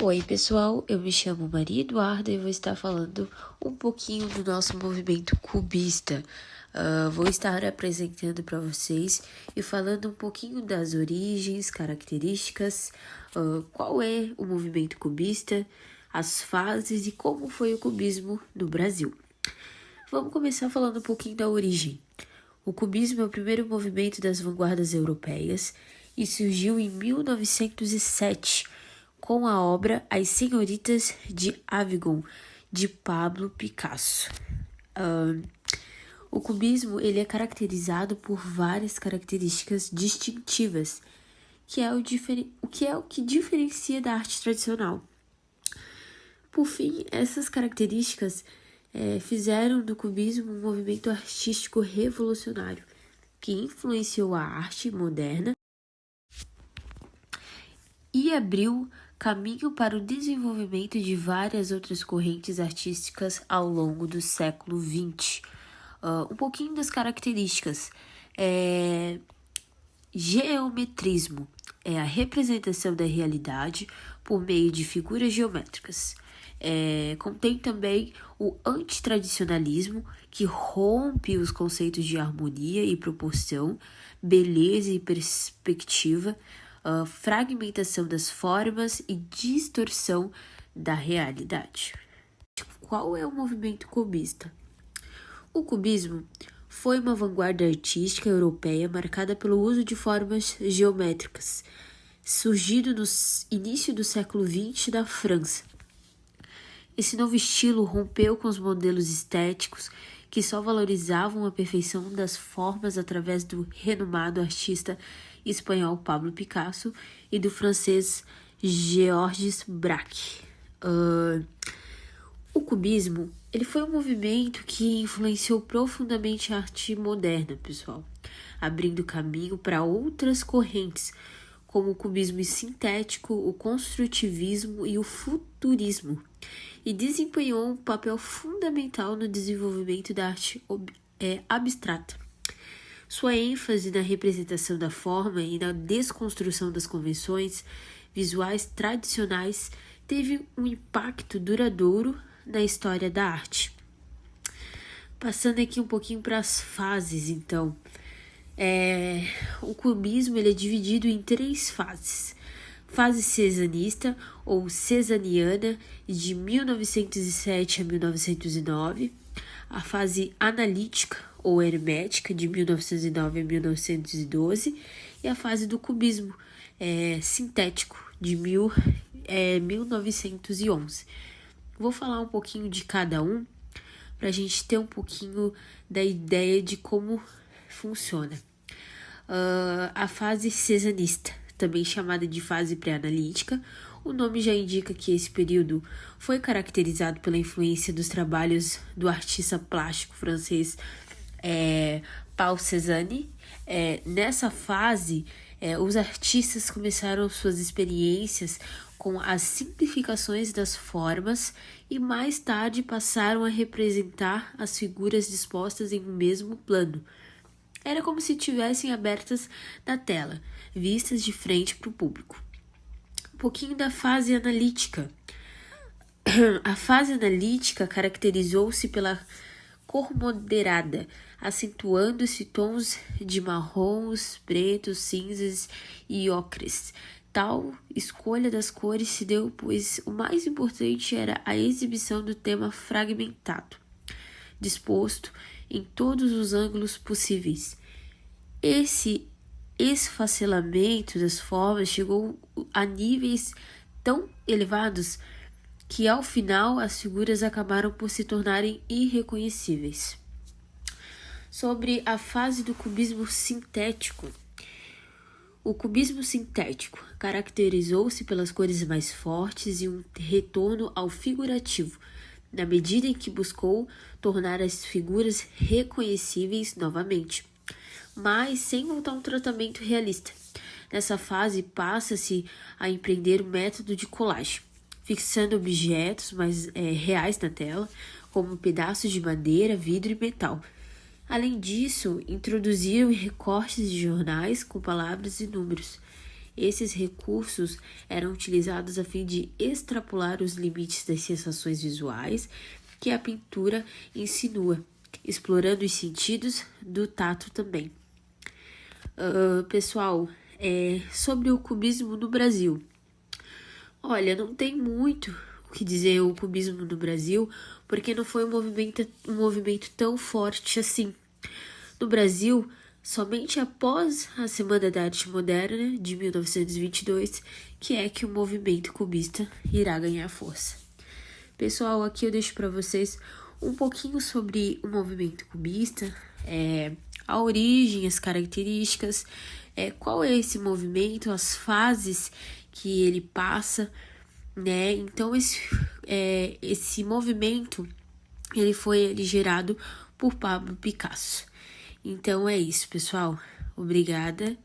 Oi, pessoal, eu me chamo Maria Eduarda e vou estar falando um pouquinho do nosso movimento cubista. Vou estar apresentando para vocês e falando um pouquinho das origens, características, qual é o movimento cubista, as fases e como foi o cubismo no Brasil. Vamos começar falando um pouquinho da origem. O cubismo é o primeiro movimento das vanguardas europeias e surgiu em 1907, com a obra As Senhoritas de Avignon, de Pablo Picasso. O cubismo ele é caracterizado por várias características distintivas, que é o que diferencia da arte tradicional. Por fim, essas características fizeram do cubismo um movimento artístico revolucionário, que influenciou a arte moderna e abriu caminho para o desenvolvimento de várias outras correntes artísticas ao longo do século XX. Um pouquinho das características. Geometrismo é a representação da realidade por meio de figuras geométricas. Contém também o antitradicionalismo, que rompe os conceitos de harmonia e proporção, beleza e perspectiva, fragmentação das formas e distorção da realidade. Qual é o movimento cubista? O cubismo foi uma vanguarda artística europeia marcada pelo uso de formas geométricas, surgido no início do século XX na França. Esse novo estilo rompeu com os modelos estéticos que só valorizavam a perfeição das formas através do renomado artista espanhol Pablo Picasso e do francês Georges Braque. O cubismo ele foi um movimento que influenciou profundamente a arte moderna, pessoal, abrindo caminho para outras correntes, como o cubismo sintético, o construtivismo e o futurismo, e desempenhou um papel fundamental no desenvolvimento da arte abstrata. Sua ênfase na representação da forma e na desconstrução das convenções visuais tradicionais teve um impacto duradouro na história da arte. Passando aqui um pouquinho para as fases, então. O cubismo ele é dividido em 3 fases. Fase cezanista ou cezaniana, de 1907 a 1909. A fase analítica ou hermética, de 1909 a 1912. E a fase do cubismo sintético, de 1911. Vou falar um pouquinho de cada um, para a gente ter um pouquinho da ideia de como funciona. A fase cezanista, também chamada de fase pré-analítica, o nome já indica que esse período foi caracterizado pela influência dos trabalhos do artista plástico francês Paul Cézanne. Nessa fase, os artistas começaram suas experiências com as simplificações das formas e mais tarde passaram a representar as figuras dispostas em um mesmo plano. Era como se estivessem abertas na tela, vistas de frente para o público. Um pouquinho da fase analítica. A fase analítica caracterizou-se pela cor moderada, acentuando-se tons de marrons, pretos, cinzas e ocres. Tal escolha das cores se deu, pois o mais importante era a exibição do tema fragmentado, disposto em todos os ângulos possíveis. Esse esfacelamento das formas chegou a níveis tão elevados que ao final as figuras acabaram por se tornarem irreconhecíveis. Sobre a fase do cubismo sintético. O cubismo sintético caracterizou-se pelas cores mais fortes e um retorno ao figurativo, na medida em que buscou tornar as figuras reconhecíveis novamente, mas sem voltar a um tratamento realista. Nessa fase, passa-se a empreender o método de colagem, fixando objetos mais reais na tela, como pedaços de madeira, vidro e metal. Além disso, introduziram recortes de jornais com palavras e números, Esses recursos eram utilizados a fim de extrapolar os limites das sensações visuais que a pintura insinua, explorando os sentidos do tato também. Pessoal, sobre o cubismo no Brasil. Olha, não tem muito o que dizer o cubismo no Brasil, porque não foi um movimento tão forte assim. No Brasil, somente após a Semana da Arte Moderna de 1922, que é que o movimento cubista irá ganhar força. Pessoal, aqui eu deixo para vocês um pouquinho sobre o movimento cubista, a origem, as características, qual é esse movimento, as fases que ele passa, né? Então, esse movimento, ele foi gerado por Pablo Picasso. Então, é isso, pessoal. Obrigada.